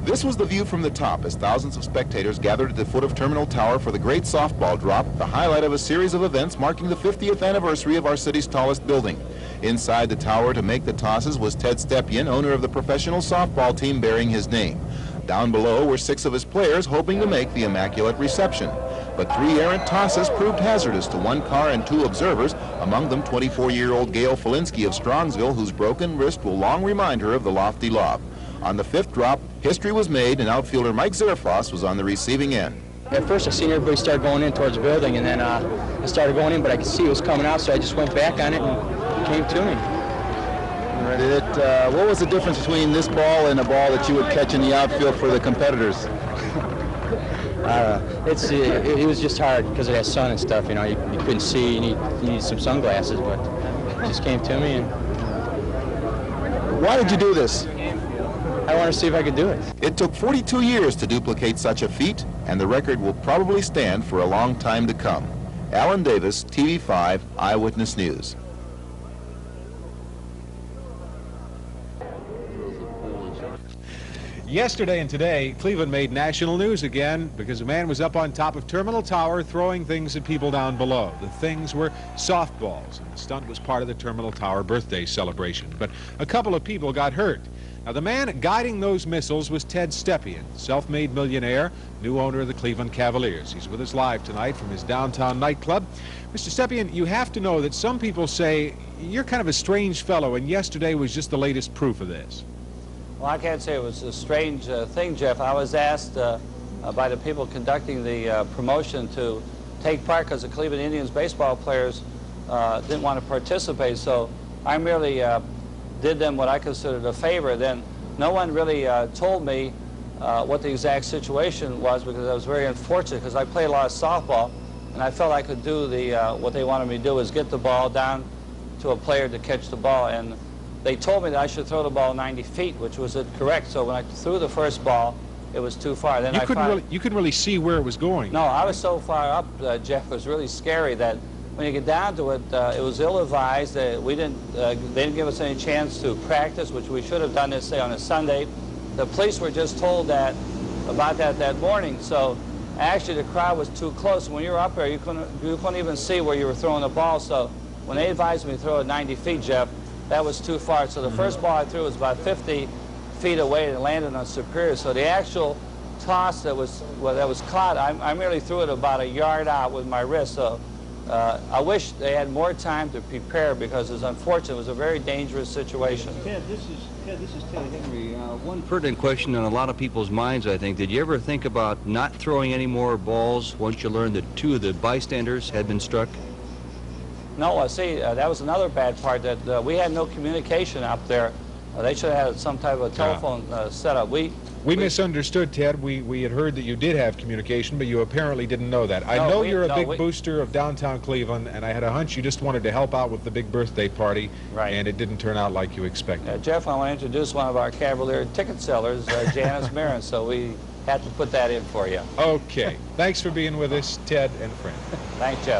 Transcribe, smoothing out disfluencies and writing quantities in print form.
This was the view from the top as thousands of spectators gathered at the foot of Terminal Tower for the great softball drop, the highlight of a series of events marking the 50th anniversary of our city's tallest building. Inside the tower to make the tosses was Ted Stepien, owner of the professional softball team bearing his name. Down below were 6 of his players hoping to make the immaculate reception. But 3 errant tosses proved hazardous to 1 car and 2 observers, among them 24-year-old Gail Felinsky of Strongsville, whose broken wrist will long remind her of the lofty lob. On the 5th drop, history was made and outfielder Mike Zerfoss was on the receiving end. At first I seen everybody start going in towards the building, and then I started going in, but I could see it was coming out, so I just went back on it and it came to me. What was the difference between this ball and a ball that you would catch in the outfield for the competitors? It was just hard because of that sun and stuff, you know. You couldn't see, you need some sunglasses, but it just came to me. And why did you do this? I want to see if I could do it. It took 42 years to duplicate such a feat, and the record will probably stand for a long time to come. Alan Davis, TV5 Eyewitness News. Yesterday and today, Cleveland made national news again because a man was up on top of Terminal Tower throwing things at people down below. The things were softballs, and the stunt was part of the Terminal Tower birthday celebration. But a couple of people got hurt. Now, the man guiding those missiles was Ted Stepien, self-made millionaire, new owner of the Cleveland Cavaliers. He's with us live tonight from his downtown nightclub. Mr. Stepien, you have to know that some people say you're kind of a strange fellow, and yesterday was just the latest proof of this. Well, I can't say it was a strange thing, Jeff. I was asked by the people conducting the promotion to take part because the Cleveland Indians baseball players didn't want to participate, so I merely did them what I considered a favor. Then no one really told me what the exact situation was, because I was very unfortunate because I played a lot of softball, and I felt I could do what they wanted me to do, is get the ball down to a player to catch the ball. And they told me that I should throw the ball 90 feet, which was correct. So when I threw the first ball, it was too far. Then you couldn't really see where it was going. No, I was so far up, Jeff, it was really scary that when you get down to it, it was ill-advised. They didn't give us any chance to practice, which we should have done this, say, on a Sunday. The police were just told about that morning. So actually the crowd was too close. When you were up there, you couldn't even see where you were throwing the ball. So when they advised me to throw it 90 feet, Jeff, that was too far. So the first ball I threw was about 50 feet away and it landed on Superior. So the actual toss that was caught, I merely threw it about a yard out with my wrist. So I wish they had more time to prepare, because it was unfortunate. It was a very dangerous situation. Ted, this is Ted Henry. One pertinent question on a lot of people's minds, I think. Did you ever think about not throwing any more balls once you learned that 2 of the bystanders had been struck? No, see, that was another bad part, that we had no communication up there. They should have had some type of telephone set up. We misunderstood, Ted. We had heard that you did have communication, but you apparently didn't know that. I know you're a big booster of downtown Cleveland, and I had a hunch you just wanted to help out with the big birthday party, right, and it didn't turn out like you expected. Jeff, I want to introduce one of our Cavalier ticket sellers, Janice Marin, so we had to put that in for you. Okay. Thanks for being with us, Ted and friend. Thanks, Jeff.